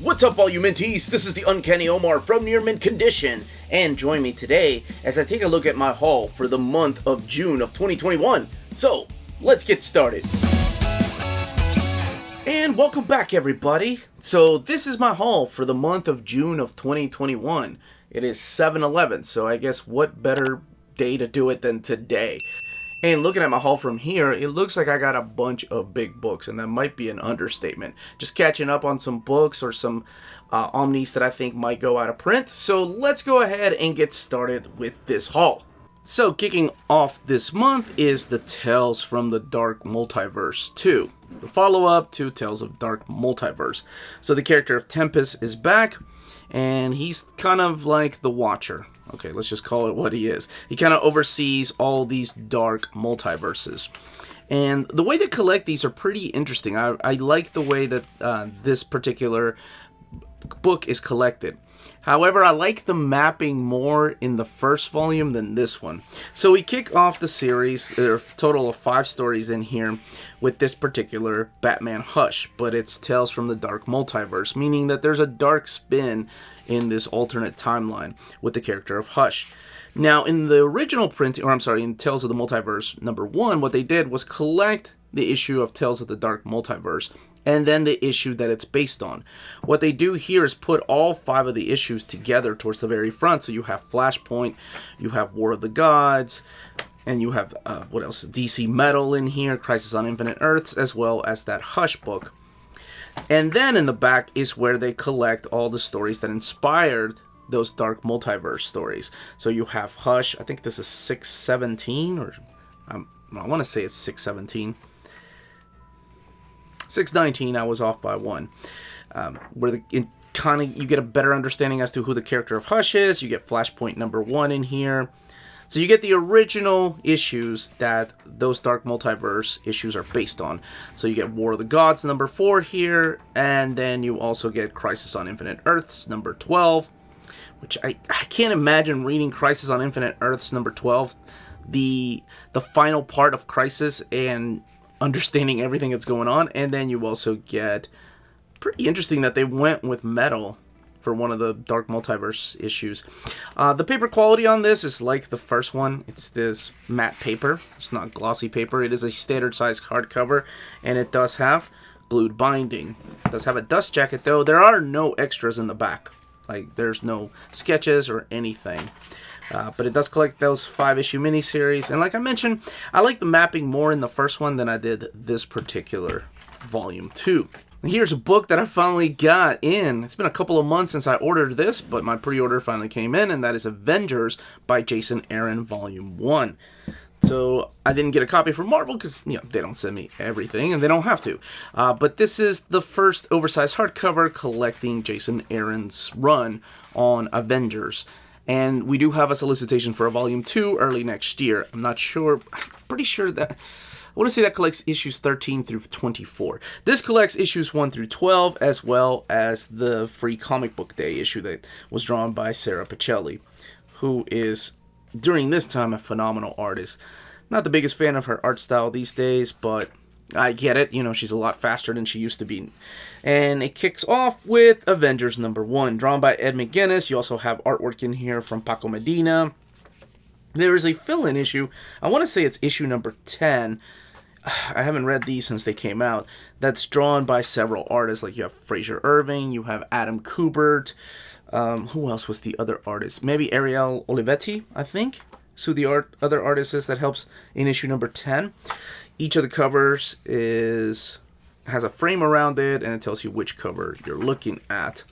What's up, all you Minties? This is the Uncanny Omar from Near Mint Condition, and join me today as I take a look at my haul for the month of June of 2021. So, let's get started. And welcome back, everybody. So, this is my haul for the month of June of 2021. It is 7/11, so I guess what better day to do it than today? And looking at my haul from here, it looks like I got a bunch of big books, and that might be an understatement. Just catching up on some books or some omnis that I think might go out of print. So let's go ahead and get started with this haul. So kicking off this month is the Tales from the Dark Multiverse 2, the follow-up to Tales of Dark Multiverse. So the character of Tempest is back, and he's kind of like the Watcher. Okay, let's just call it what he is. He kind of oversees all these dark multiverses. And the way they collect these are pretty interesting. I like the way that this particular book is collected. However, I like the mapping more in the first volume than this one. So we kick off the series. There are a total of 5 stories in here with this particular Batman Hush, but it's Tales from the Dark Multiverse, meaning that there's a dark spin in this alternate timeline with the character of Hush. Now, in the original print, in Tales of the Multiverse number 1, what they did was collect the issue of Tales of the Dark Multiverse and then the issue that it's based on. What they do here is put all 5 of the issues together towards the very front. So you have Flashpoint, you have War of the Gods, and you have, what else? DC Metal in here, Crisis on Infinite Earths, as well as that Hush book. And then in the back is where they collect all the stories that inspired those Dark Multiverse stories. So you have Hush, I think this is 617, or I want to say it's 617. 619, I was off by 1. Where you get a better understanding as to who the character of Hush is. You get Flashpoint number 1 in here. So you get the original issues that those Dark Multiverse issues are based on. So you get War of the Gods number 4 here, and then you also get Crisis on Infinite Earths number 12, which I can't imagine reading Crisis on Infinite Earths number 12, the final part of Crisis, and understanding everything that's going on. And then you also get, pretty interesting that they went with metal for one of the Dark Multiverse issues. The paper quality on this is like the first one. It's this matte paper. It's not glossy paper. It is a standard size hardcover, and it does have glued binding. It does have a dust jacket, though. There are no extras in the back. Like, there's no sketches or anything. But it does collect those 5-issue miniseries. And like I mentioned, I like the mapping more in the first one than I did this particular volume 2. Here's a book that I finally got in. It's been a couple of months since I ordered this, but my pre-order finally came in, and that is Avengers by Jason Aaron Volume 1. So I didn't get a copy from Marvel because, they don't send me everything, and they don't have to. But this is the first oversized hardcover collecting Jason Aaron's run on Avengers. And we do have a solicitation for a Volume 2 early next year. I'm not sure. I'm pretty sure that... I want to say that collects issues 13 through 24. This collects issues 1 through 12, as well as the free comic book day issue that was drawn by Sarah Pacelli, who is, during this time, a phenomenal artist. Not the biggest fan of her art style these days, but I get it. She's a lot faster than she used to be. And it kicks off with Avengers number 1, drawn by Ed McGuinness. You also have artwork in here from Paco Medina. There is a fill-in issue. I want to say it's issue number 10. I haven't read these since they came out. That's drawn by several artists. Like, you have Fraser Irving, you have Adam Kubert. Who else was the other artist? Maybe Ariel Olivetti, I think. So the other artist is that helps in issue number 10. Each of the covers has a frame around it, and it tells you which cover you're looking at.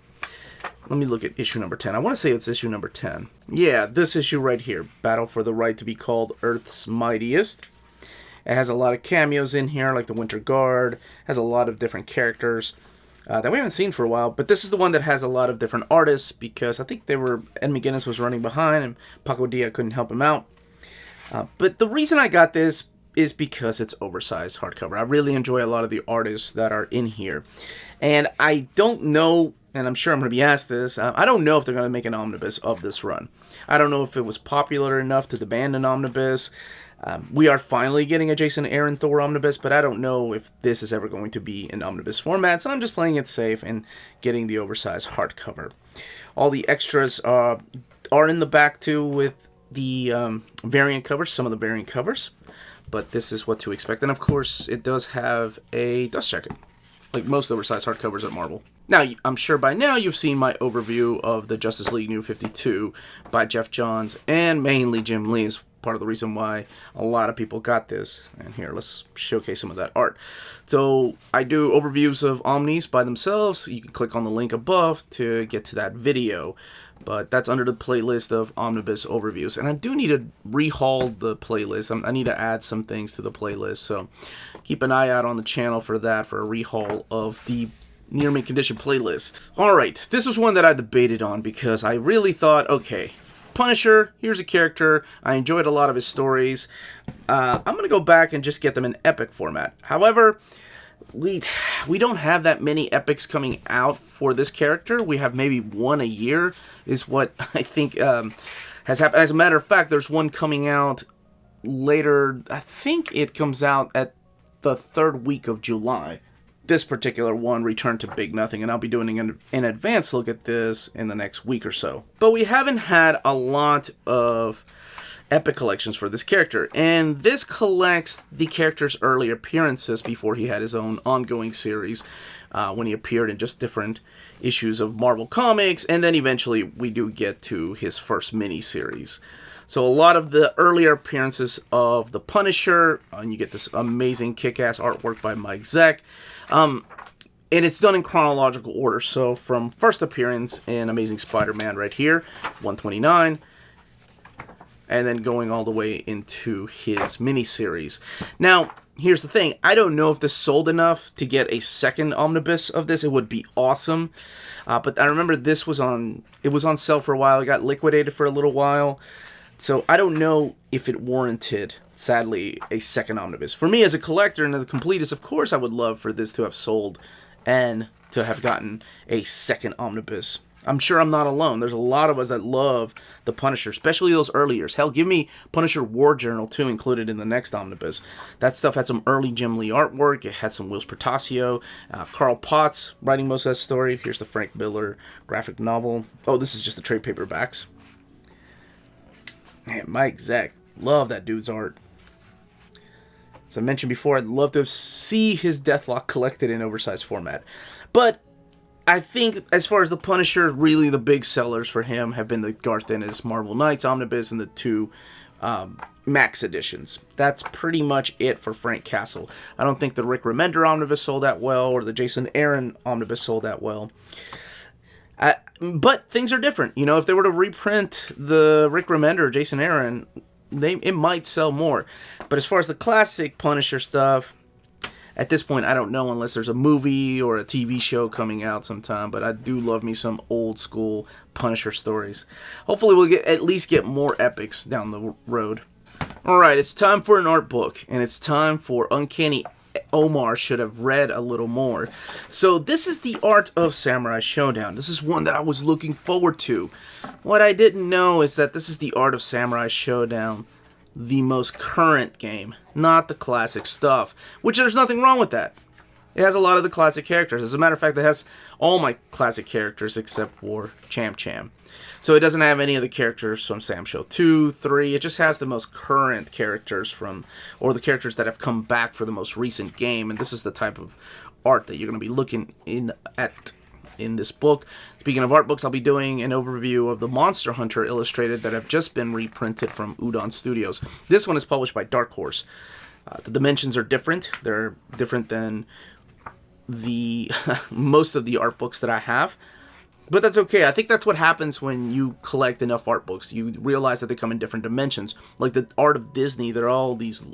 Let me look at issue number 10. I want to say it's issue number 10. Yeah, this issue right here. Battle for the Right to be Called Earth's Mightiest. It has a lot of cameos in here, like the Winter Guard. Has a lot of different characters that we haven't seen for a while. But this is the one that has a lot of different artists, because I think Ed McGuinness was running behind, and Paco Dia couldn't help him out. But the reason I got this is because it's oversized hardcover. I really enjoy a lot of the artists that are in here. And I don't know and I'm sure I'm going to be asked this, I don't know if they're going to make an omnibus of this run. I don't know if it was popular enough to demand an omnibus. We are finally getting a Jason Aaron Thor omnibus, but I don't know if this is ever going to be an omnibus format, so I'm just playing it safe and getting the oversized hardcover. All the extras are in the back too with the variant covers, some of the variant covers, but this is what to expect. And of course, it does have a dust jacket, like most oversized hardcovers at Marvel. Now, I'm sure by now you've seen my overview of the Justice League New 52 by Jeff Johns and mainly Jim Lee is part of the reason why a lot of people got this. And here, let's showcase some of that art. So I do overviews of Omnis by themselves. You can click on the link above to get to that video. But that's under the playlist of Omnibus overviews. And I do need to rehaul the playlist. I need to add some things to the playlist. So keep an eye out on the channel for that, for a rehaul of the Near Mint Condition playlist. Alright, this was one that I debated on because I really thought, okay, Punisher, here's a character. I enjoyed a lot of his stories. I'm going to go back and just get them in epic format. However, we don't have that many epics coming out for this character. We have maybe one a year is what I think has happened. As a matter of fact, there's one coming out later. I think it comes out at the 3rd week of July. This particular one returned to Big Nothing, and I'll be doing an advanced look at this in the next week or so. But we haven't had a lot of epic collections for this character, and this collects the character's early appearances before he had his own ongoing series, when he appeared in just different issues of Marvel Comics, and then eventually we do get to his first mini-series. So a lot of the earlier appearances of the Punisher, and you get this amazing kick-ass artwork by Mike Zeck, and it's done in chronological order. So from first appearance in Amazing Spider-Man right here, 129, and then going all the way into his miniseries. Now, here's the thing. I don't know if this sold enough to get a second omnibus of this. It would be awesome. But I remember this was on sale for a while. It got liquidated for a little while. So I don't know if it warranted, sadly, a second omnibus. For me as a collector and the completist, of course I would love for this to have sold and to have gotten a second omnibus. I'm sure I'm not alone. There's a lot of us that love the Punisher, especially those early years. Hell, give me Punisher War Journal, too, included in the next omnibus. That stuff had some early Jim Lee artwork. It had some Whilce Portacio. Carl Potts writing most of that story. Here's the Frank Miller graphic novel. Oh, this is just the trade paperbacks. Man, Mike Zeck. Love that dude's art. As I mentioned before, I'd love to see his Deathlock collected in oversized format. But I think, as far as the Punisher, really the big sellers for him have been the Garth Ennis Marvel Knights Omnibus and the 2 Max editions. That's pretty much it for Frank Castle. I don't think the Rick Remender Omnibus sold that well, or the Jason Aaron Omnibus sold that well. But things are different. You know, if they were to reprint the Rick Remender or Jason Aaron, it might sell more. But as far as the classic Punisher stuff, at this point, I don't know unless there's a movie or a TV show coming out sometime. But I do love me some old school Punisher stories. Hopefully we'll at least get more epics down the road. Alright, it's time for an art book. And it's time for Uncanny Omar should have read a little more. So this is the art of Samurai Showdown. This is one that I was looking forward to. What I didn't know is that this is the art of Samurai Showdown, the most current game, not the classic stuff, which there's nothing wrong with that. It has a lot of the classic characters. As a matter of fact, it has all my classic characters except for Champ Cham. So it doesn't have any of the characters from Sam Show 2, 3. It just has the most current characters from, or the characters that have come back for the most recent game. And this is the type of art that you're going to be looking at in this book. Speaking of art books, I'll be doing an overview of the Monster Hunter Illustrated that have just been reprinted from Udon Studios. This one is published by Dark Horse. The dimensions are different. They're different than the most of the art books that I have. But that's okay. I think that's what happens when you collect enough art books. You realize that they come in different dimensions. Like the Art of Disney, they're all these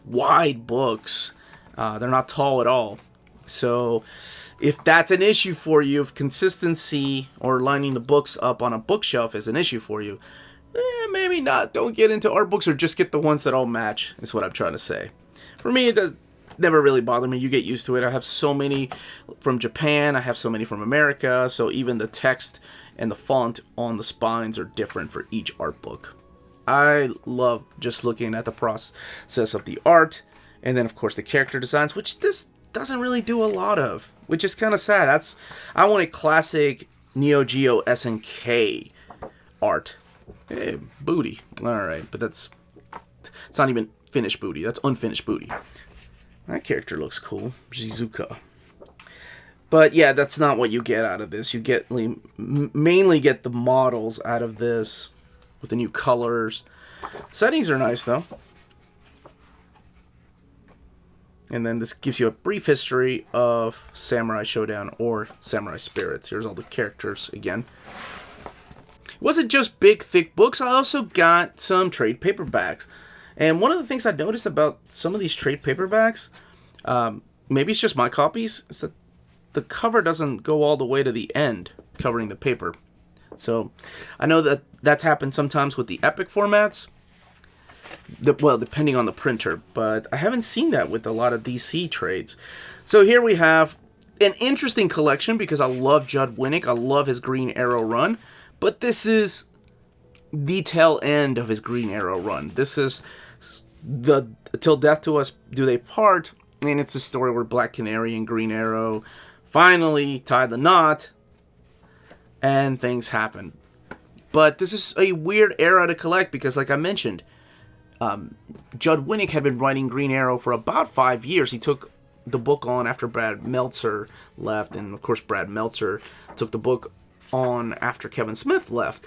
wide books. They're not tall at all. So if that's an issue for you, if consistency or lining the books up on a bookshelf is an issue for you, maybe not. Don't get into art books, or just get the ones that all match, is what I'm trying to say. For me, never really bothered me. You get used to it. I have so many from Japan. I have so many from America. So even the text and the font on the spines are different for each art book. I love just looking at the process of the art. And then, of course, the character designs, which this doesn't really do a lot of, which is kind of sad. I want a classic Neo Geo SNK art. Hey, booty. Alright, but it's not even finished booty. That's unfinished booty. That character looks cool. Shizuka. But yeah, that's not what you get out of this. You mainly get the models out of this with the new colors. Settings are nice, though. And then this gives you a brief history of Samurai Showdown or Samurai Spirits. Here's all the characters again. It wasn't just big, thick books. I also got some trade paperbacks. And one of the things I noticed about some of these trade paperbacks, maybe it's just my copies, is that the cover doesn't go all the way to the end, covering the paper. So I know that that's happened sometimes with the Epic formats. Well, depending on the printer, but I haven't seen that with a lot of DC trades. So here we have an interesting collection because I love Judd Winnick. I love his Green Arrow run, but this is the tail end of his Green Arrow run. This is the Till Death Do Us Do They Part, and it's a story where Black Canary and Green Arrow finally tie the knot, and things happen. But this is a weird era to collect because, like I mentioned, Judd Winnick had been writing Green Arrow for about 5 years. He took the book on after Brad Meltzer left, and of course Brad Meltzer took the book on after Kevin Smith left.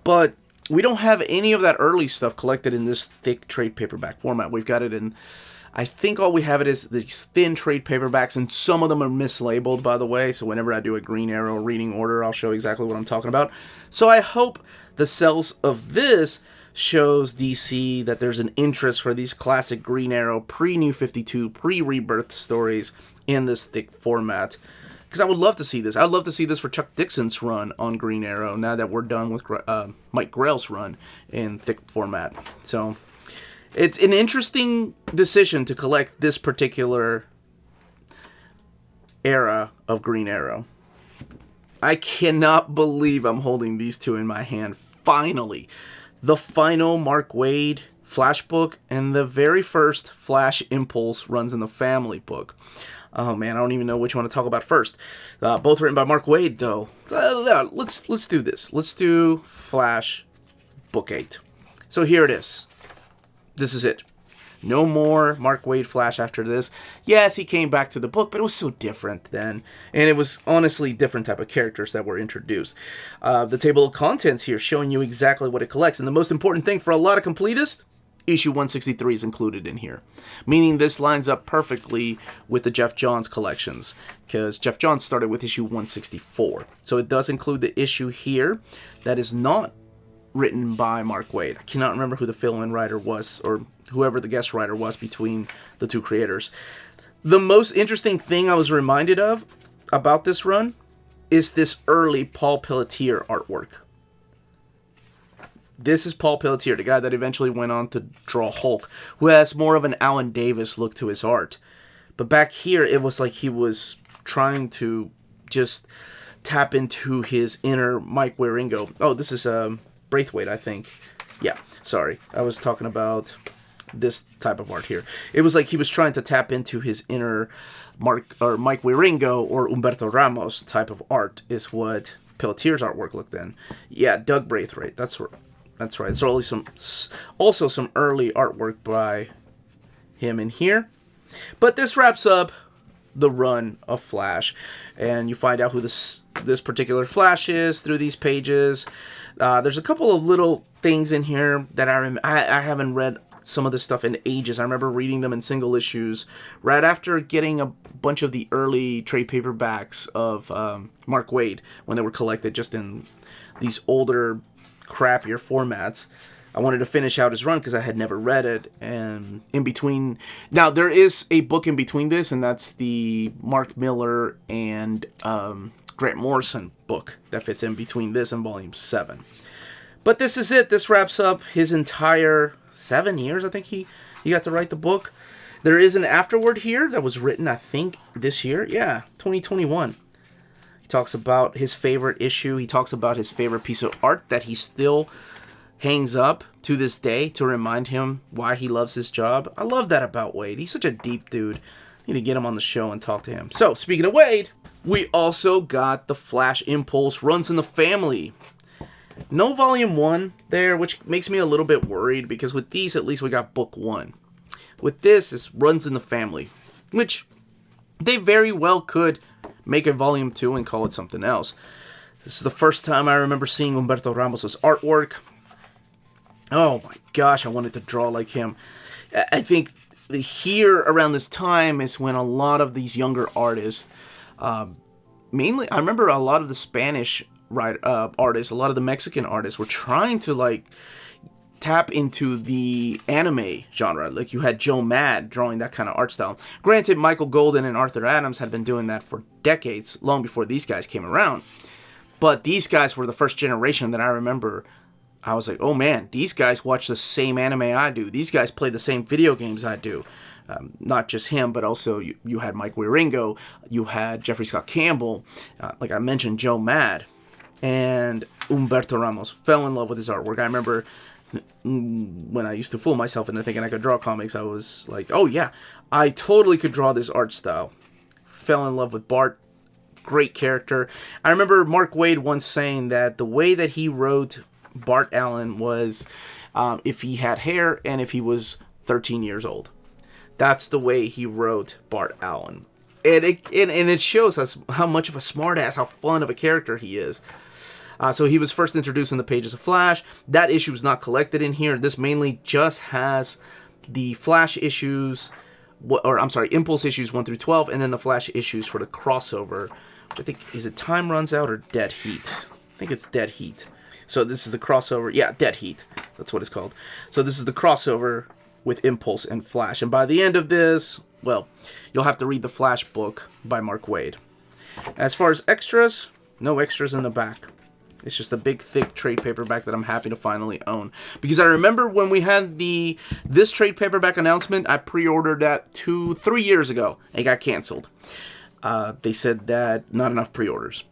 But we don't have any of that early stuff collected in this thick trade paperback format. We've got it in, I think all we have it is these thin trade paperbacks, and some of them are mislabeled, by the way, so whenever I do a Green Arrow reading order, I'll show exactly what I'm talking about. So I hope the sales of this shows DC that there's an interest for these classic Green Arrow, pre-New 52, pre-Rebirth stories in this thick format. Because I would love to see this. I'd love to see this for Chuck Dixon's run on Green Arrow, now that we're done with Mike Grell's run in thick format. So it's an interesting decision to collect this particular era of Green Arrow. I cannot believe I'm holding these two in my hand. Finally, the final Mark Waid Flash book and the very first Flash Impulse Runs in the Family book. Oh man, I don't even know which one to talk about first. Both written by Mark Waid, though. Let's do this. Let's do Flash Book 8. So here it is. This is it. No more Mark Waid Flash after this. Yes, he came back to the book, but it was so different then. And it was honestly different type of characters that were introduced. The table of contents here showing you exactly what it collects. And the most important thing for a lot of completists, issue 163 is included in here. Meaning this lines up perfectly with the Jeff Johns collections, because Jeff Johns started with issue 164. So it does include the issue here that is not written by Mark Waid. I cannot remember who the fill-in writer was, or whoever the guest writer was between the two creators. The most interesting thing I was reminded of about this run is this early Paul Pelletier artwork. This is Paul Pelletier, the guy that eventually went on to draw Hulk, who has more of an Alan Davis look to his art. But back here, it was like he was trying to just tap into his inner Mike Wieringo. Oh, this is Braithwaite, I think. Yeah, sorry. I was talking about this type of art here. It was like he was trying to tap into his inner Mike Wieringo or Humberto Ramos type of art is what Pelletier's artwork looked then. Yeah, Doug Braithwaite. That's right. So also some early artwork by him in here. But this wraps up the run of Flash, and you find out who this particular Flash is through these pages. There's a couple of little things in here that I haven't read some of this stuff in ages. I remember reading them in single issues right after getting a bunch of the early trade paperbacks of Mark Waid when they were collected just in these older, crappier formats. I wanted to finish out his run because I had never read it, and in between... Now, there is a book in between this, and that's the Mark Miller and Grant Morrison book that fits in between this and Volume 7. But this is it. This wraps up his entire 7 years, I think he got to write the book. There is an afterword here that was written, I think, this year. Yeah, 2021. He talks about his favorite issue. He talks about his favorite piece of art that he still hangs up to this day to remind him why he loves his job. I love that about Wade. He's such a deep dude. Need to get him on the show and talk to him. So, speaking of Wade, we also got the Flash Impulse Runs in the Family. No volume 1 there, which makes me a little bit worried, because with these, at least we got book 1. With this, it's Runs in the Family, which they very well could make a volume 2 and call it something else. This is the first time I remember seeing Humberto Ramos' artwork. Oh my gosh, I wanted to draw like him. I think here around this time is when a lot of these younger artists, mainly, I remember a lot of the Spanish artists, a lot of the Mexican artists were trying to like tap into the anime genre. Like you had Joe Mad drawing that kind of art style. Granted, Michael Golden and Arthur Adams had been doing that for decades, long before these guys came around. But these guys were the first generation that I remember. I was like, oh man, these guys watch the same anime I do. These guys play the same video games I do. Not just him, but also you had Mike Wieringo, you had Jeffrey Scott Campbell, like I mentioned, Joe Mad, and Humberto Ramos. Fell in love with his artwork. I remember when I used to fool myself into thinking I could draw comics, I was like, oh yeah, I totally could draw this art style. Fell in love with Bart. Great character. I remember Mark Waid once saying that the way that he wrote Bart Allen was if he had hair and if he was 13 years old. That's the way he wrote Bart Allen. And it shows us how much of a smartass, how fun of a character he is. So he was first introduced in the Pages of Flash. That issue is not collected in here. This mainly just has the Flash issues, Impulse issues 1 through 12, and then the Flash issues for the crossover. Which I think, is it Time Runs Out or Dead Heat? I think it's Dead Heat. So this is the crossover. Yeah, Dead Heat. That's what it's called. So this is the crossover with Impulse and Flash. And by the end of this, well, you'll have to read the Flash book by Mark Waid. As far as extras, no extras in the back. It's just a big, thick trade paperback that I'm happy to finally own. Because I remember when we had this trade paperback announcement, I pre-ordered that 3 years ago. It got canceled. They said that not enough pre-orders.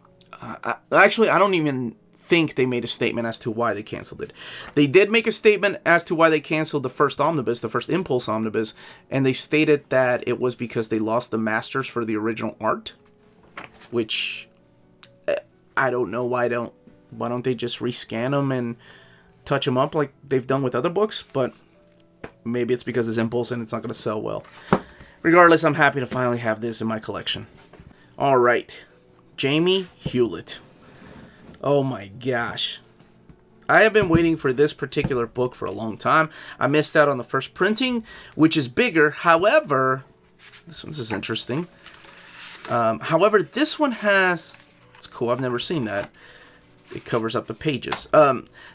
Actually, I don't even think they made a statement as to why they canceled it. They did make a statement as to why they canceled the first Omnibus, the first Impulse Omnibus, and they stated that it was because they lost the masters for the original art, which I don't know why don't they just rescan them and touch them up like they've done with other books, but maybe it's because it's Impulse and it's not going to sell well. Regardless, I'm happy to finally have this in my collection. All right, Jamie Hewlett. Oh my gosh. I have been waiting for this particular book for a long time. I missed out on the first printing, which is bigger. However, this is interesting. However, this one has... It's cool. I've never seen that. It covers up the pages.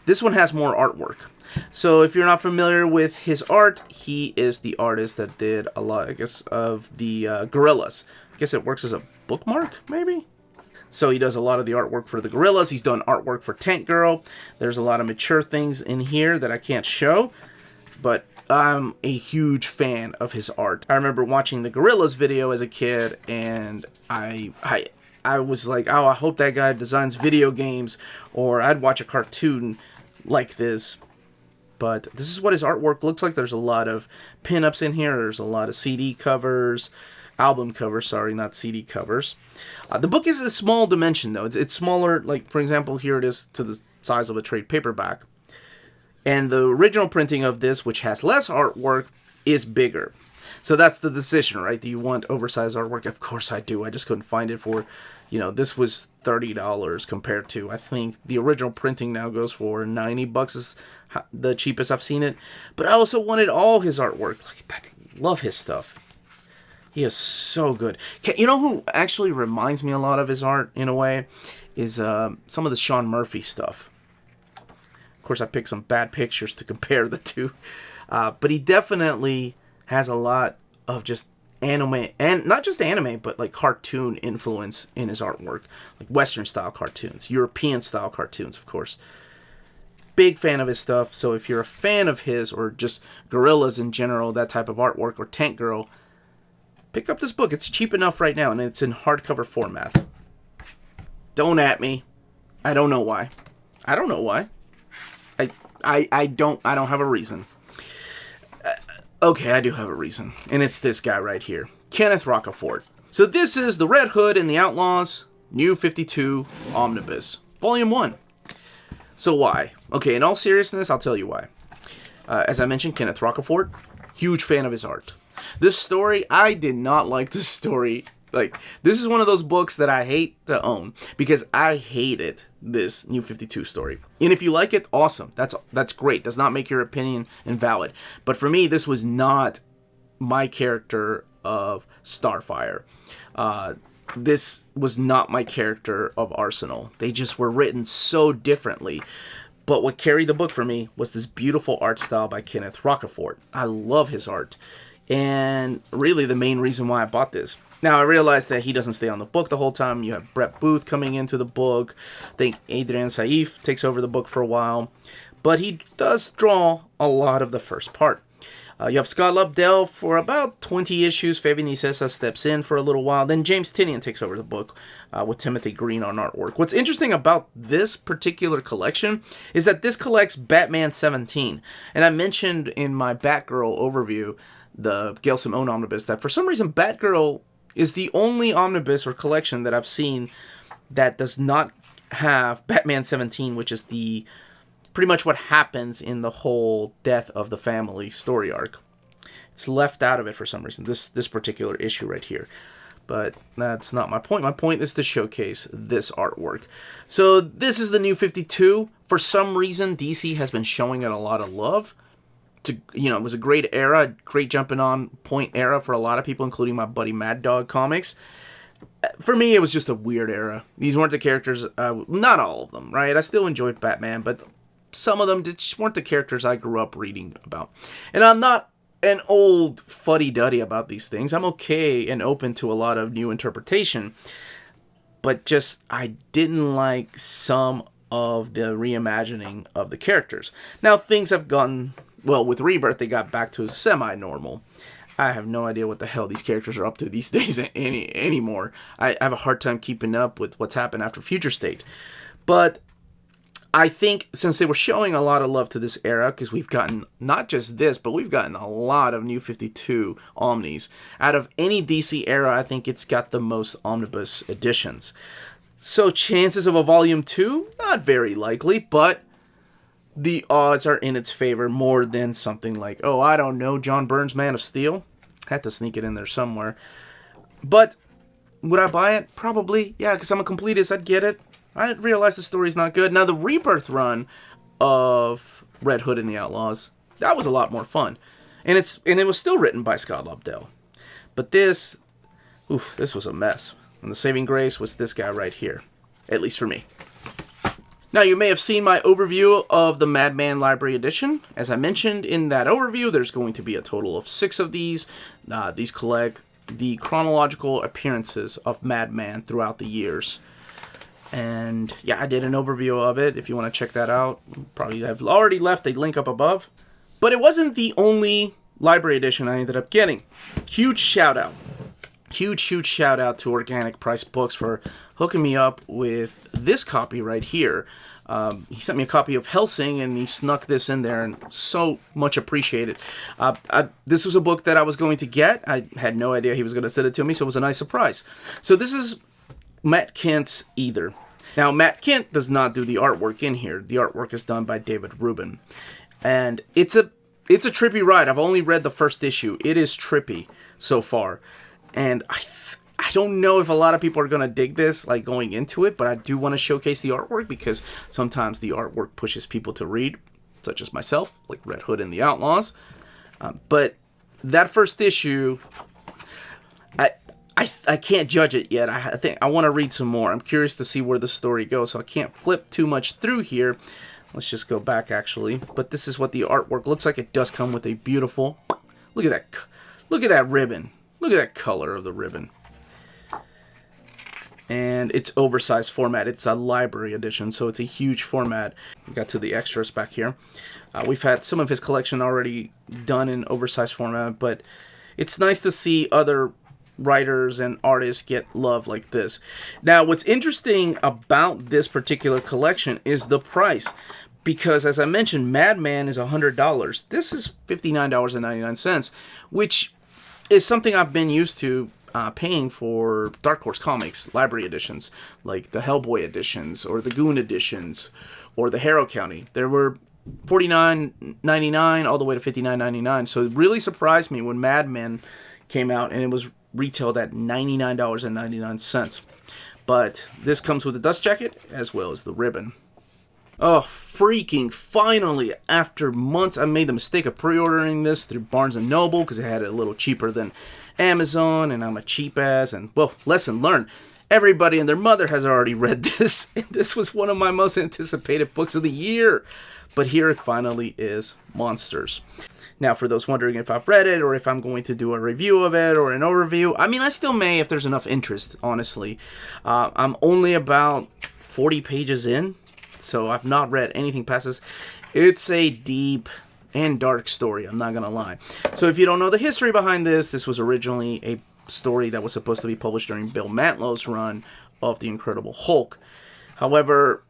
This one has more artwork. So if you're not familiar with his art, he is the artist that did a lot, I guess, of the Gorillas. I guess it works as a bookmark, maybe? So he does a lot of the artwork for the Gorillas. He's done artwork for Tank Girl. There's a lot of mature things in here that I can't show, but I'm a huge fan of his art. I remember watching the Gorillas video as a kid, and I was like, oh, I hope that guy designs video games, or I'd watch a cartoon like this. But this is what his artwork looks like. There's a lot of pinups in here. There's a lot of CD covers. Album covers, sorry, not CD covers. The book is a small dimension, though. It's smaller, like, for example, here it is to the size of a trade paperback. And the original printing of this, which has less artwork, is bigger. So that's the decision, right? Do you want oversized artwork? Of course I do. I just couldn't find it for, this was $30 compared to, I think, the original printing now goes for $90 is the cheapest I've seen it. But I also wanted all his artwork. I love his stuff. He is so good. You know who actually reminds me a lot of his art, in a way, is some of the Sean Murphy stuff. Of course, I picked some bad pictures to compare the two. But he definitely has a lot of just anime, and not just anime, but like cartoon influence in his artwork. Like Western-style cartoons, European-style cartoons, of course. big fan of his stuff. So if you're a fan of his, or just gorillas in general, that type of artwork, or Tank Girl, pick up this book. It's cheap enough right now, and it's in hardcover format. Don't at me. I don't know why. I don't know why. I don't have a reason. Okay, I do have a reason, and it's this guy right here, Kenneth Rockwell. So this is the Red Hood and the Outlaws New 52 Omnibus, Volume 1. So why? Okay, in all seriousness, I'll tell you why. As I mentioned, Kenneth Rockwell, huge fan of his art. This story, I did not like this story. Like, this is one of those books that I hate to own, because I hated this New 52 story. And if you like it, awesome. That's great. Does not make your opinion invalid. But for me, this was not my character of Starfire. This was not my character of Arsenal. They just were written so differently. But what carried the book for me was this beautiful art style by Kenneth Rockwell. I love his art. And really the main reason why I bought this. Now, I realize that he doesn't stay on the book the whole time. You have Brett Booth coming into the book. I think Adrian Saif takes over the book for a while. But he does draw a lot of the first part. You have Scott Lobdell for about 20 issues. Fabian Nicieza steps in for a little while. Then James Tynion takes over the book with Timothy Green on artwork. What's interesting about this particular collection is that this collects Batman 17. And I mentioned in my Batgirl overview, the Gail Simone Omnibus, that for some reason Batgirl is the only omnibus or collection that I've seen that does not have Batman 17, which is the pretty much what happens in the whole death of the family story arc. It's left out of it for some reason, this particular issue right here. But that's not my point. My point is to showcase this artwork. So this is the New 52. For some reason, DC has been showing it a lot of love. It was a great era, great jumping on point era for a lot of people, including my buddy Mad Dog Comics. For me, it was just a weird era. These weren't the characters, not all of them, right? I still enjoyed Batman, but some of them just weren't the characters I grew up reading about. And I'm not an old fuddy-duddy about these things. I'm okay and open to a lot of new interpretation. But just, I didn't like some of the reimagining of the characters. Now, things have gotten... Well, with Rebirth, they got back to semi-normal. I have no idea what the hell these characters are up to these days anymore. I have a hard time keeping up with what's happened after Future State. But I think since they were showing a lot of love to this era, because we've gotten not just this, but we've gotten a lot of New 52 Omnis. Out of any DC era, I think it's got the most omnibus editions. So chances of a Volume 2? Not very likely, but the odds are in its favor more than something like, oh, I don't know, John Byrne's Man of Steel. Had to sneak it in there somewhere. But would I buy it? Probably. Yeah, because I'm a completist. I'd get it. I didn't realize the story's not good. Now, the Rebirth run of Red Hood and the Outlaws, that was a lot more fun. And it was still written by Scott Lobdell. But this was a mess. And the saving grace was this guy right here. At least for me. Now, you may have seen my overview of the Madman Library Edition. As I mentioned in that overview, there's going to be a total of 6 of these. These collect the chronological appearances of Madman throughout the years. And yeah, I did an overview of it. If you want to check that out, probably have already left a link up above. But it wasn't the only library edition I ended up getting. Huge shout out. Huge shout out to Organic Price Books for hooking me up with this copy right here. He sent me a copy of Hellsing, and he snuck this in there, and so much appreciated. This was a book that I was going to get. I had no idea he was going to send it to me, so it was a nice surprise. So this is Matt Kent's Either. Now, Matt Kent does not do the artwork in here. The artwork is done by David Rubin. And it's a trippy ride. I've only read the first issue. It is trippy so far. And I don't know if a lot of people are going to dig this, like, going into it, but I do want to showcase the artwork because sometimes the artwork pushes people to read, such as myself, like Red Hood and the Outlaws. But that first issue, I can't judge it yet. I think I want to read some more. I'm curious to see where the story goes, so I can't flip too much through here. Let's just go back, actually. But this is what the artwork looks like. It does come with a beautiful... Look at that ribbon. Look at that color of the ribbon. and it's oversized format. It's a library edition, so it's a huge format. We got to the extras back here. We've had some of his collection already done in oversized format, but it's nice to see other writers and artists get love like this. Now, what's interesting about this particular collection is the price, because as I mentioned, Madman is $100. This is $59.99, which is something I've been used to paying for Dark Horse Comics library editions, like the Hellboy editions, or the Goon editions, or the Harrow County. There were $49.99 all the way to $59.99. So it really surprised me when Madman came out and it was retailed at $99.99. But this comes with a dust jacket as well as the ribbon. Oh, freaking finally, after months, I made the mistake of pre-ordering this through Barnes & Noble because it had it a little cheaper than Amazon, and I'm a cheap ass, and, well, lesson learned. Everybody and their mother has already read this, and this was one of my most anticipated books of the year. But here it finally is, Monsters. Now, for those wondering if I've read it, or if I'm going to do a review of it, or an overview, I mean, I still may if there's enough interest, honestly. I'm only about 40 pages in, so I've not read anything past this. It's a deep and dark story, I'm not gonna lie. So if you don't know the history behind this, this was originally a story that was supposed to be published during Bill Mantlow's run of The Incredible Hulk. However,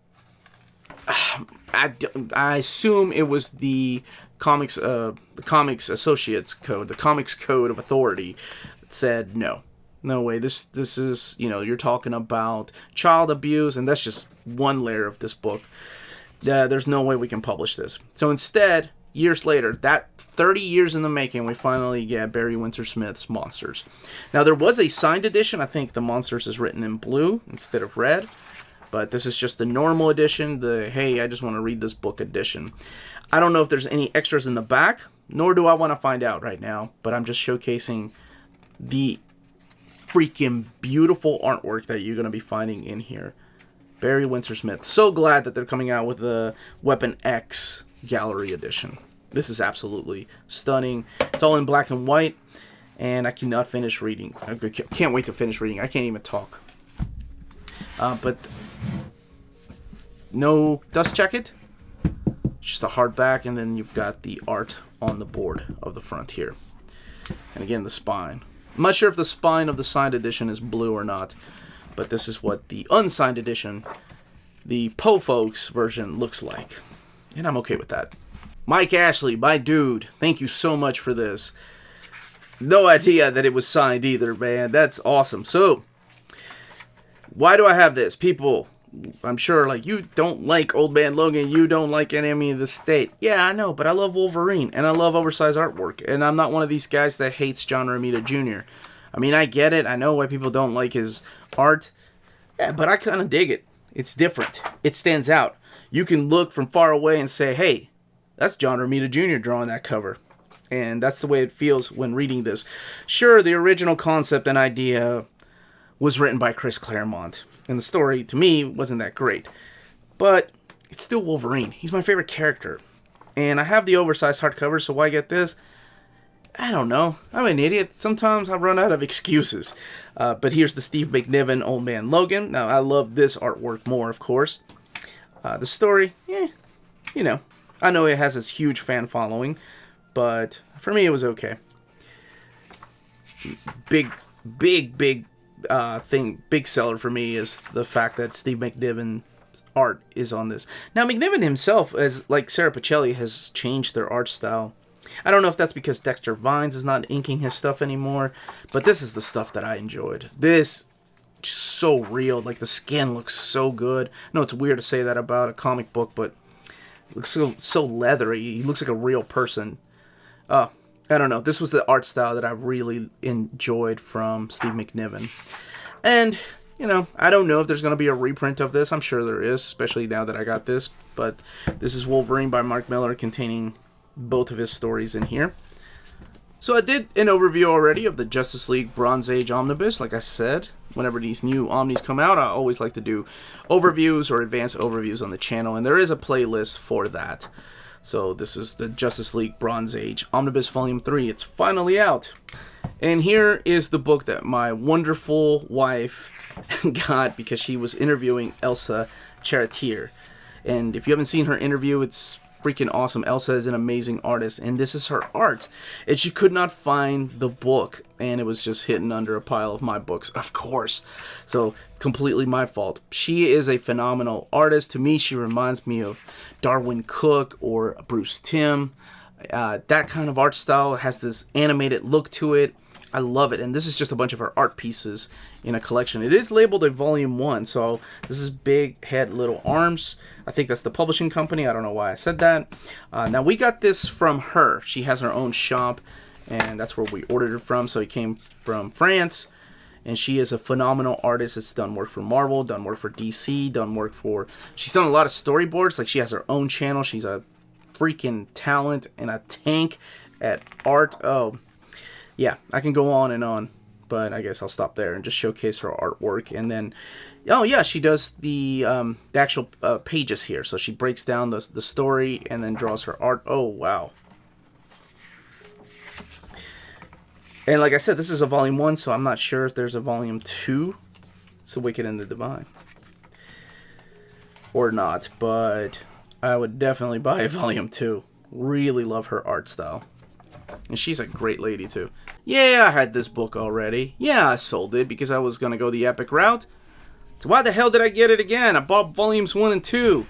I assume it was the Comics Associates Code, the Comics Code of Authority, that said no way. This is, you know, you're talking about child abuse, and that's just one layer of this book. There's no way we can publish this. So instead, years later, that 30 years in the making, we finally get Barry Windsor Smith's Monsters. Now, there was a signed edition. I think the Monsters is written in blue instead of red. But this is just the normal edition, the, hey, I just want to read this book edition. I don't know if there's any extras in the back, nor do I want to find out right now. But I'm just showcasing the freaking beautiful artwork that you're going to be finding in here. Barry Windsor Smith. So glad that they're coming out with the Weapon X Gallery Edition. This is absolutely stunning. It's all in black and white, and I cannot finish reading. I can't wait to finish reading. I can't even talk. But no dust jacket, just a hardback, and then you've got the art on the board of the front here. And again, the spine. I'm not sure if the spine of the signed edition is blue or not, but this is what the unsigned edition, the Po Folks version, looks like. And I'm okay with that. Mike Ashley, my dude, thank you so much for this. No idea that it was signed either, man. That's awesome. So, why do I have this? People, I'm sure, like, you don't like Old Man Logan, you don't like Enemy of the State. Yeah, I know, but I love Wolverine, and I love oversized artwork, and I'm not one of these guys that hates John Romita Jr. I mean, I get it. I know why people don't like his art. Yeah, but I kind of dig it. It's different. It stands out. You can look from far away and say, hey, that's John Romita Jr. drawing that cover. And that's the way it feels when reading this. Sure, the original concept and idea was written by Chris Claremont, and the story, to me, wasn't that great. But it's still Wolverine. He's my favorite character. And I have the oversized hardcover, so why get this? I don't know. I'm an idiot. Sometimes I run out of excuses. But here's the Steve McNiven Old Man Logan. Now, I love this artwork more, of course. The story, you know. I know it has this huge fan following, but for me, it was okay. Big seller for me is the fact that Steve McNiven's art is on this. Now, McNiven himself, as like Sarah Pichelli, has changed their art style. I don't know if that's because Dexter Vines is not inking his stuff anymore, but this is the stuff that I enjoyed. This, so real. Like, the skin looks so good. I know it's weird to say that about a comic book, but it looks so leathery. He looks like a real person. I don't know. This was the art style that I really enjoyed from Steve McNiven. And, you know, I don't know if there's going to be a reprint of this. I'm sure there is, especially now that I got this. But this is Wolverine by Mark Millar, containing both of his stories in here. So I did an overview already of the Justice League Bronze Age Omnibus. Like I said, whenever these new Omnis come out, I always like to do overviews or advanced overviews on the channel. And there is a playlist for that. So this is the Justice League Bronze Age Omnibus Volume 3. It's finally out. And here is the book that my wonderful wife got because she was interviewing Elsa Charretier. And if you haven't seen her interview, it's freaking awesome. Elsa is an amazing artist, and this is her art. And she could not find the book, and it was just hidden under a pile of my books, of course. So, completely my fault. She is a phenomenal artist. To me, she reminds me of Darwin Cook or Bruce Timm. That kind of art style has this animated look to it. I love it, and this is just a bunch of her art pieces in a collection. It is labeled a volume 1, so this is Big Head Little Arms. I think that's the publishing company. I don't know why I said that. Now, we got this from her. She has her own shop, and that's where we ordered it from, so it came from France. And she is a phenomenal artist. It's done work for Marvel, done work for DC, done work for... She's done a lot of storyboards. Like, she has her own channel. She's a freaking talent and a tank at art. Oh, yeah, I can go on and on, but I guess I'll stop there and just showcase her artwork. And then, oh yeah, she does the actual pages here. So she breaks down the story and then draws her art. Oh, wow. And like I said, this is a volume 1, so I'm not sure if there's a volume 2. It's The Wicked and the Divine. Or not, but I would definitely buy a volume 2. Really love her art style. And she's a great lady, too. Yeah, I had this book already. Yeah, I sold it because I was going to go the epic route. So why the hell did I get it again? I bought volumes 1 and 2.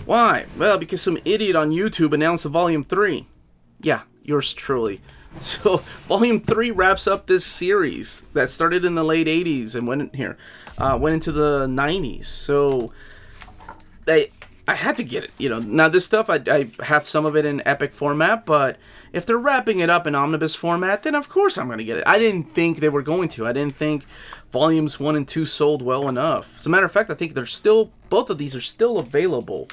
Why? Well, because some idiot on YouTube announced the volume 3. Yeah, yours truly. So, volume 3 wraps up this series that started in the late 80s and went into the 90s. So, I had to get it, you know. Now, this stuff, I have some of it in epic format, but if they're wrapping it up in omnibus format, then of course I'm going to get it. I didn't think they were going to. I didn't think volumes 1 and 2 sold well enough. As a matter of fact, I think both of these are still available.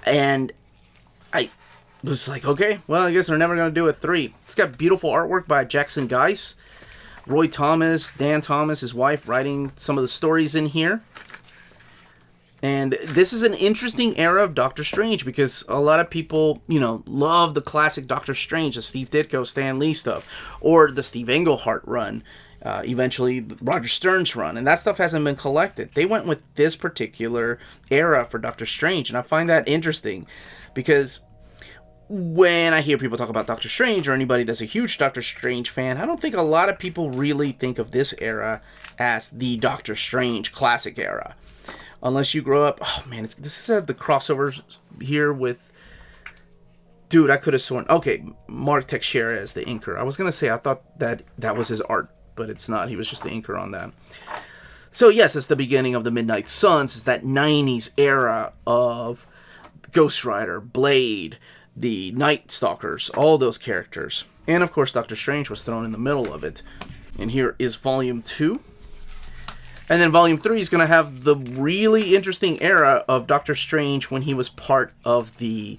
And I was like, okay, well, I guess they're never going to do a 3. It's got beautiful artwork by Jackson Guice. Roy Thomas, Dan Thomas, his wife, writing some of the stories in here. And this is an interesting era of Doctor Strange because a lot of people, you know, love the classic Doctor Strange, the Steve Ditko, Stan Lee stuff, or the Steve Englehart run, eventually Roger Stern's run, and that stuff hasn't been collected. They went with this particular era for Doctor Strange, and I find that interesting because when I hear people talk about Doctor Strange or anybody that's a huge Doctor Strange fan, I don't think a lot of people really think of this era as the Doctor Strange classic era. Unless you grow up... Oh, man, this is the crossovers here with... Dude, I could have sworn... Okay, Mark Teixeira is the inker. I was going to say I thought that was his art, but it's not. He was just the inker on that. So, yes, it's the beginning of the Midnight Suns. It's that 90s era of Ghost Rider, Blade, the Night Stalkers, all those characters. And, of course, Doctor Strange was thrown in the middle of it. And here is Volume 2. And then Volume 3 is going to have the really interesting era of Doctor Strange when he was part of the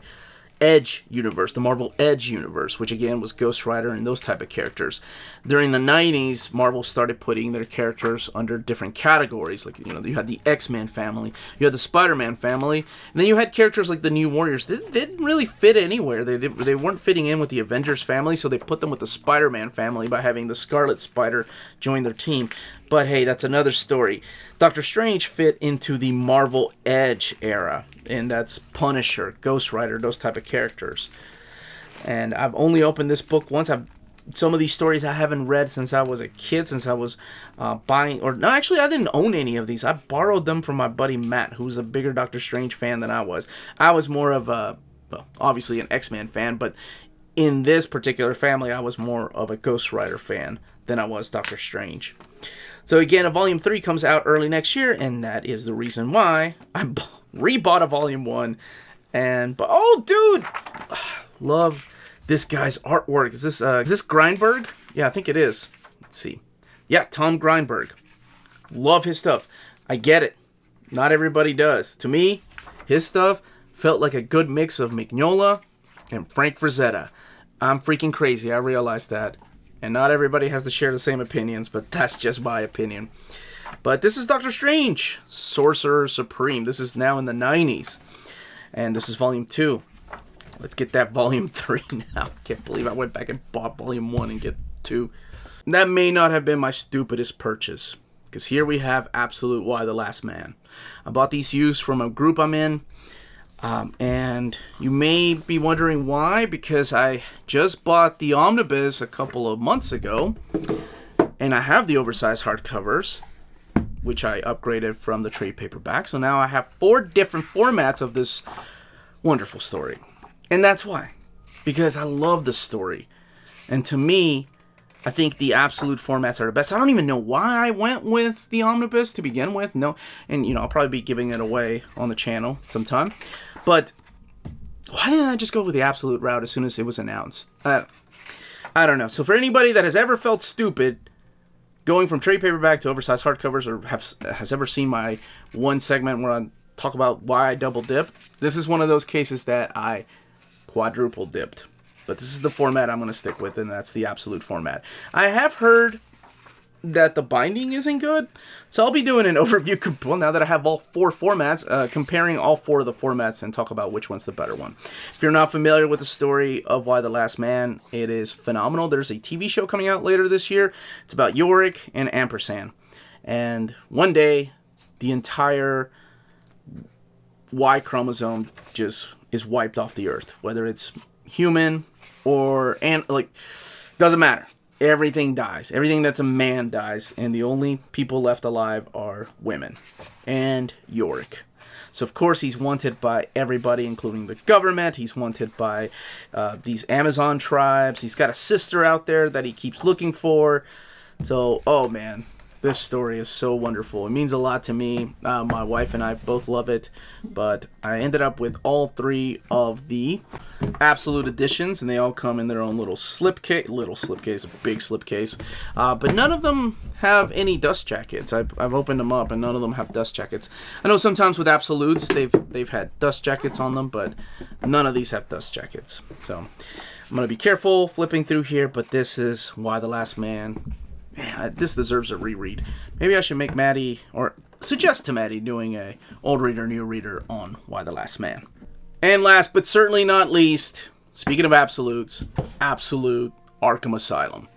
Edge universe, the Marvel Edge universe, which again was Ghost Rider and those type of characters. During the 90s, Marvel started putting their characters under different categories. Like, you know, you had the X-Men family, you had the Spider-Man family, and then you had characters like the New Warriors. They didn't really fit anywhere. They weren't fitting in with the Avengers family, so they put them with the Spider-Man family by having the Scarlet Spider join their team. But hey, that's another story. Doctor Strange fit into the Marvel Edge era, and that's Punisher, Ghost Rider, those type of characters. And I've only opened this book once. Some of these stories I haven't read since I was a kid, since I was buying... Or, no, actually, I didn't own any of these. I borrowed them from my buddy Matt, who's a bigger Doctor Strange fan than I was. I was more of obviously an X-Men fan, but in this particular family, I was more of a Ghost Rider fan than I was Doctor Strange. So again, a Volume 3 comes out early next year, and that is the reason why I rebought a Volume 1. But oh, dude! Love this guy's artwork. Is this Grindberg? Yeah, I think it is. Let's see. Yeah, Tom Grindberg. Love his stuff. I get it. Not everybody does. To me, his stuff felt like a good mix of Mignola and Frank Frazetta. I'm freaking crazy. I realize that. And not everybody has to share the same opinions, but that's just my opinion. But this is Doctor Strange, Sorcerer Supreme. This is now in the 90s. And this is Volume 2. Let's get that Volume 3 now. Can't believe I went back and bought Volume 1 and 2. That may not have been my stupidest purchase, because here we have Absolute Y the Last Man. I bought these used from a group I'm in, and you may be wondering why, because I just bought the Omnibus a couple of months ago, and I have the oversized hardcovers, which I upgraded from the trade paperback. So now I have 4 different formats of this wonderful story. And that's why. Because I love the story. And to me, I think the Absolute formats are the best. I don't even know why I went with the Omnibus to begin with. No, and I'll probably be giving it away on the channel sometime. But why didn't I just go with the Absolute route as soon as it was announced? I don't know. So for anybody that has ever felt stupid going from trade paperback to oversized hardcovers, or has ever seen my one segment where I talk about why I double dip, this is one of those cases that I quadruple dipped. But this is the format I'm going to stick with, and that's the Absolute format. I have heard that the binding isn't good, so I'll be doing an overview now that I have all 4 formats, comparing all 4 of the formats and talk about which one's the better one. If you're not familiar with the story of Y the Last Man, it is phenomenal. There's a TV show coming out later this year. It's about Yorick and Ampersand, and one day the entire Y chromosome just is wiped off the earth, whether it's human or doesn't matter. Everything dies. Everything that's a man dies, and the only people left alive are women and Yorick. So of course he's wanted by everybody, including the government. He's wanted by these Amazon tribes. He's got a sister out there that he keeps looking for. So, oh man, this story is so wonderful. It means a lot to me. My wife and I both love it, but I ended up with all 3 of the Absolute editions, and they all come in their own little slipcase, a big slipcase. But none of them have any dust jackets. I've opened them up, and none of them have dust jackets. I know sometimes with Absolutes they've had dust jackets on them, but none of these have dust jackets. So I'm gonna be careful flipping through here. But this is Y the Last Man. Man, this deserves a reread. Maybe I should make Maddie, or suggest to Maddie, doing a old reader, new reader on Y the Last Man. And last but certainly not least, speaking of Absolutes, Absolute Arkham Asylum.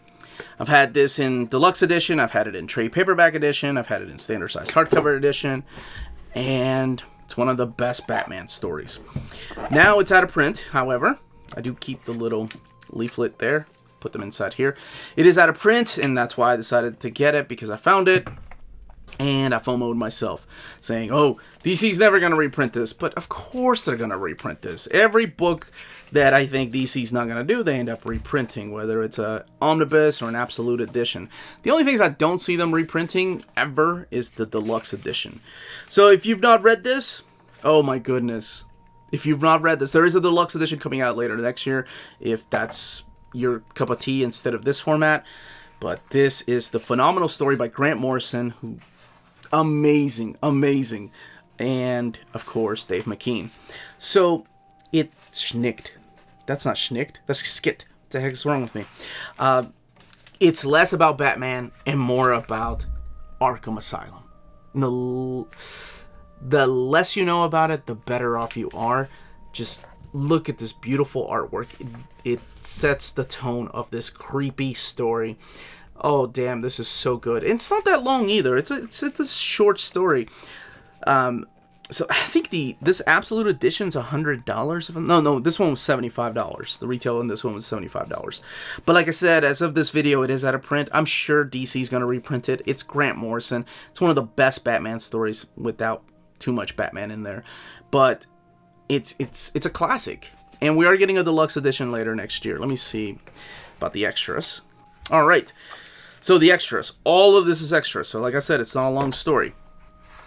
I've had this in deluxe edition, I've had it in trade paperback edition, I've had it in standard size hardcover edition, and it's one of the best Batman stories. Now it's out of print, however. I do keep the little leaflet there, put them inside here. It is out of print, and that's why I decided to get it, because I found it. And I FOMO'd myself, saying, oh, DC's never going to reprint this. But of course they're going to reprint this. Every book that I think DC's not going to do, they end up reprinting, whether it's an Omnibus or an Absolute edition. The only things I don't see them reprinting ever is the deluxe edition. So if you've not read this, oh my goodness. If you've not read this, there is a deluxe edition coming out later next year, if that's your cup of tea instead of this format. But this is the phenomenal story by Grant Morrison, who... amazing. And, of course, Dave McKean. So, it's schnicked. That's not schnicked. That's skit. What the heck is wrong with me? It's less about Batman and more about Arkham Asylum. The less you know about it, the better off you are. Just look at this beautiful artwork. It sets the tone of this creepy story. Oh, damn, this is so good. And it's not that long either. It's a short story. So I think this Absolute edition's $100. No, this one was $75. The retail on this one was $75. But like I said, as of this video, it is out of print. I'm sure DC's going to reprint it. It's Grant Morrison. It's one of the best Batman stories without too much Batman in there. But it's a classic. And we are getting a deluxe edition later next year. Let me see about the extras. All right. So the extras, all of this is extra. So like I said, it's not a long story.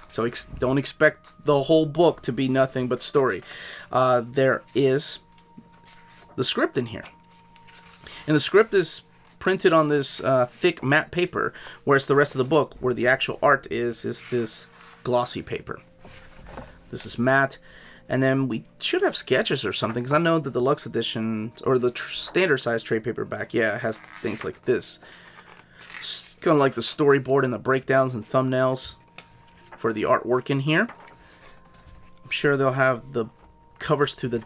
So don't expect the whole book to be nothing but story. There is the script in here. And the script is printed on this thick matte paper, whereas the rest of the book, where the actual art is this glossy paper. This is matte. And then we should have sketches or something, because I know the deluxe edition, or the standard size trade paperback, yeah, it has things like this. It's kind of like the storyboard and the breakdowns and thumbnails for the artwork in here. I'm sure they'll have the covers to the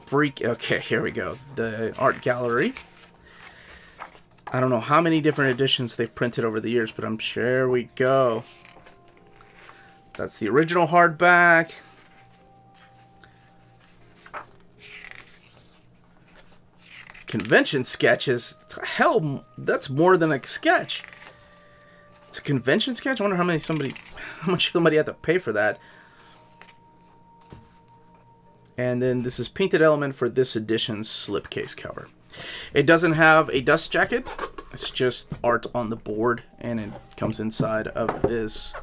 freak. Okay, here we go. The art gallery. I don't know how many different editions they've printed over the years, but I'm sure we go. That's the original hardback. Convention sketches. Hell, that's more than a sketch. It's a convention sketch? I wonder how much somebody had to pay for that. And then this is Painted Element for this edition's slipcase cover. It doesn't have a dust jacket. It's just art on the board, and it comes inside of this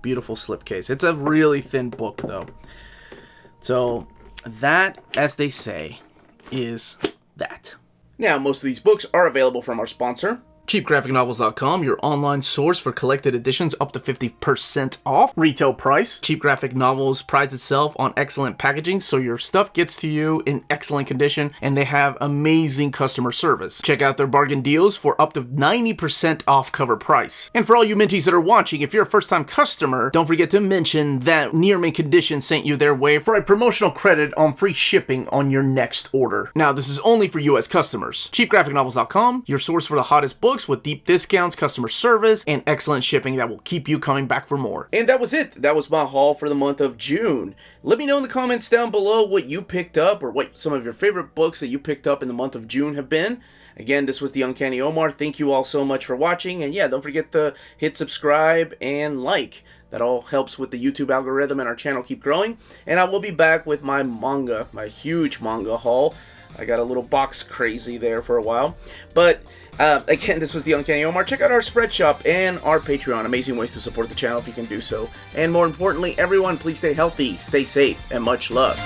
beautiful slipcase. It's a really thin book, though. So that, as they say, is that. Now, most of these books are available from our sponsor, CheapGraphicNovels.com, your online source for collected editions up to 50% off retail price. Cheap Graphic Novels prides itself on excellent packaging, so your stuff gets to you in excellent condition, and they have amazing customer service. Check out their bargain deals for up to 90% off cover price. And for all you Minties that are watching, if you're a first-time customer, don't forget to mention that Near Mint Condition sent you their way for a promotional credit on free shipping on your next order. Now, this is only for U.S. customers. CheapGraphicNovels.com, your source for the hottest books with deep discounts, customer service, and excellent shipping that will keep you coming back for more. And that was it. That was my haul for the month of June. Let me know in the comments down below what you picked up, or what some of your favorite books that you picked up in the month of June have been. Again, this was the Uncanny Omar. Thank you all so much for watching. And yeah, don't forget to hit subscribe and like. That all helps with the YouTube algorithm and our channel keep growing. And I will be back with my manga, my huge manga haul. I got a little box crazy there for a while. But again, this was the Uncanny Omar. Check out our spread shop and our Patreon. Amazing ways to support the channel if you can do so. And more importantly, everyone, please stay healthy, stay safe, and much love.